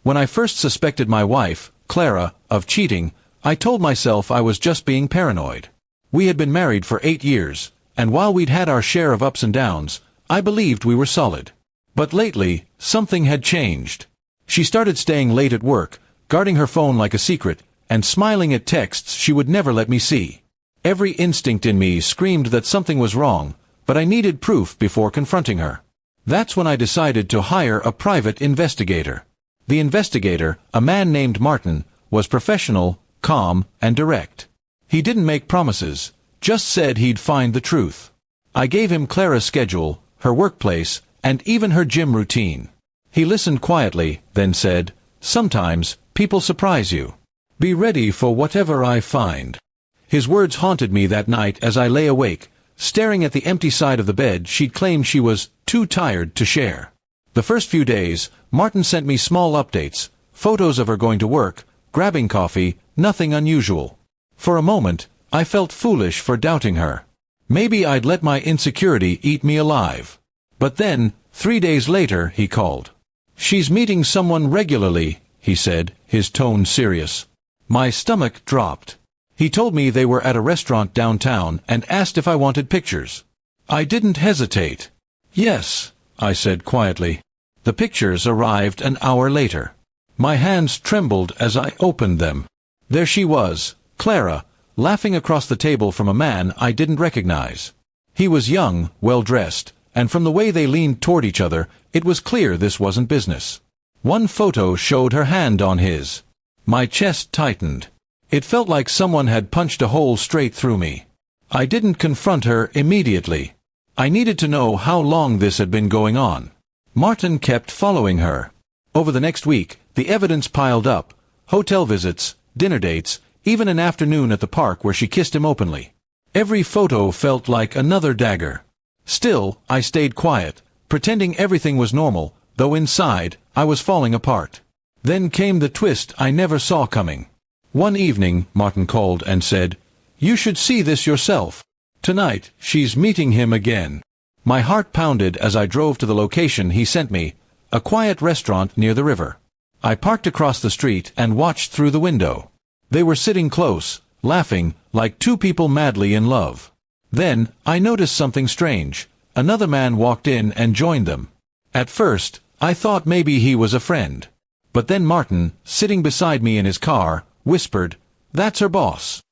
When I first suspected my wife, Clara, of cheating, I told myself I was just being paranoid. We had been married for 8 years, and while we'd had our share of ups and downs, I believed we were solid. But lately, something had changed. She started staying late at work, guarding her phone like a secret, and smiling at texts she would never let me see. Every instinct in me screamed that something was wrong, but I needed proof before confronting her. That's when I decided to hire a private investigator. The investigator, a man named Martin, was professional, calm, and direct. He didn't make promises, just said he'd find the truth. I gave him Clara's schedule, her workplace, and even her gym routine. He listened quietly, then said, "Sometimes, people surprise you. Be ready for whatever I find." His words haunted me that night as I lay awake, staring at the empty side of the bed she'd claimed she was too tired to share. The first few days, Martin sent me small updates, photos of her going to work, grabbing coffee, nothing unusual. For a moment, I felt foolish for doubting her. Maybe I'd let my insecurity eat me alive. But then, 3 days later, he called. "She's meeting someone regularly," he said, his tone serious. My stomach dropped. He told me they were at a restaurant downtown and asked if I wanted pictures. I didn't hesitate. "Yes," I said quietly. The pictures arrived an hour later. My hands trembled as I opened them. There she was, Clara, laughing across the table from a man I didn't recognize. He was young, well-dressed, and from the way they leaned toward each other, it was clear this wasn't business. One photo showed her hand on his. My chest tightened. It felt like someone had punched a hole straight through me. I didn't confront her immediately. I needed to know how long this had been going on. Martin kept following her. Over the next week, the evidence piled up. Hotel visits, dinner dates, even an afternoon at the park where she kissed him openly. Every photo felt like another dagger. Still, I stayed quiet, pretending everything was normal, though inside, I was falling apart. Then came the twist I never saw coming. One evening, Martin called and said, "You should see this yourself. Tonight, she's meeting him again." My heart pounded as I drove to the location he sent me, a quiet restaurant near the river. I parked across the street and watched through the window. They were sitting close, laughing, like two people madly in love. Then, I noticed something strange. Another man walked in and joined them. At first, I thought maybe he was a friend. But then Martin, sitting beside me in his car, whispered, "That's her boss."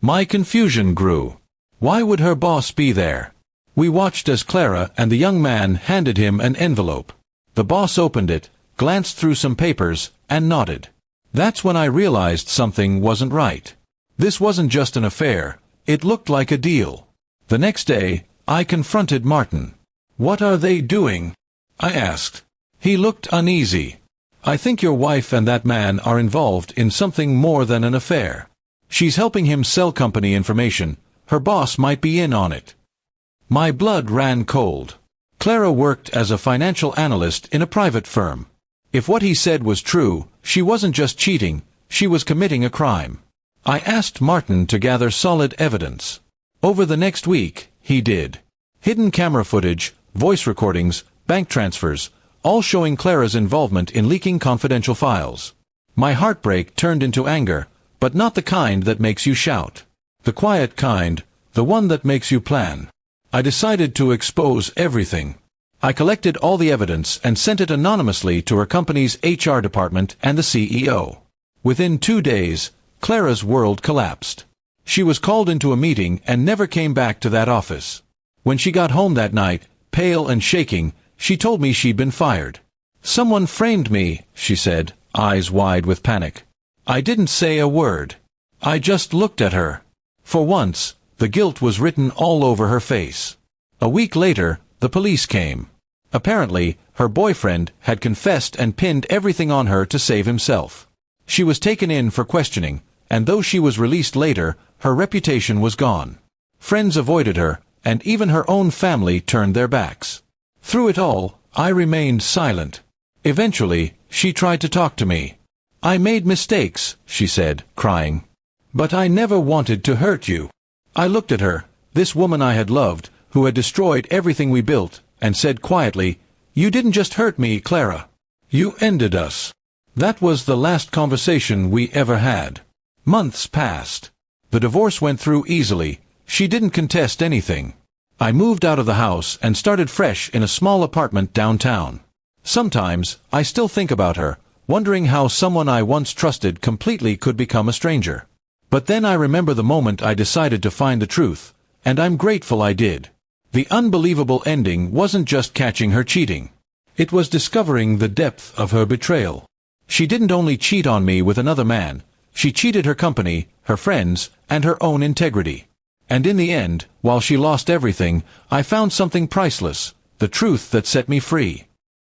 My confusion grew. Why would her boss be there? We watched as Clara and the young man handed him an envelope. The boss opened it, glanced through some papers, and nodded. That's when I realized something wasn't right. This wasn't just an affair, it looked like a deal. The next day, I confronted Martin. "What are they doing?" I asked. He looked uneasy. "I think your wife and that man are involved in something more than an affair. She's helping him sell company information. Her boss might be in on it." My blood ran cold. Clara worked as a financial analyst in a private firm. If what he said was true, she wasn't just cheating, she was committing a crime. I asked Martin to gather solid evidence. Over the next week, he did. Hidden camera footage, voice recordings, bank transfers, all showing Clara's involvement in leaking confidential files. My heartbreak turned into anger, but not the kind that makes you shout. The quiet kind, the one that makes you plan. I decided to expose everything. I collected all the evidence and sent it anonymously to her company's HR department and the CEO. Within 2 days, Clara's world collapsed. She was called into a meeting and never came back to that office. When she got home that night, pale and shaking, she told me she'd been fired. "Someone framed me," she said, eyes wide with panic. I didn't say a word. I just looked at her. For once, the guilt was written all over her face. A week later, the police came. Apparently, her boyfriend had confessed and pinned everything on her to save himself. She was taken in for questioning, and though she was released later, her reputation was gone. Friends avoided her, and even her own family turned their backs. Through it all, I remained silent. Eventually, she tried to talk to me. "I made mistakes," she said, crying. "But I never wanted to hurt you." I looked at her, this woman I had loved, who had destroyed everything we built, and said quietly, "You didn't just hurt me, Clara. You ended us." That was the last conversation we ever had. Months passed. The divorce went through easily. She didn't contest anything. I moved out of the house and started fresh in a small apartment downtown. Sometimes, I still think about her, wondering how someone I once trusted completely could become a stranger. But then I remember the moment I decided to find the truth, and I'm grateful I did. The unbelievable ending wasn't just catching her cheating. It was discovering the depth of her betrayal. She didn't only cheat on me with another man, she cheated her company, her friends, and her own integrity. And in the end, while she lost everything, I found something priceless, the truth that set me free.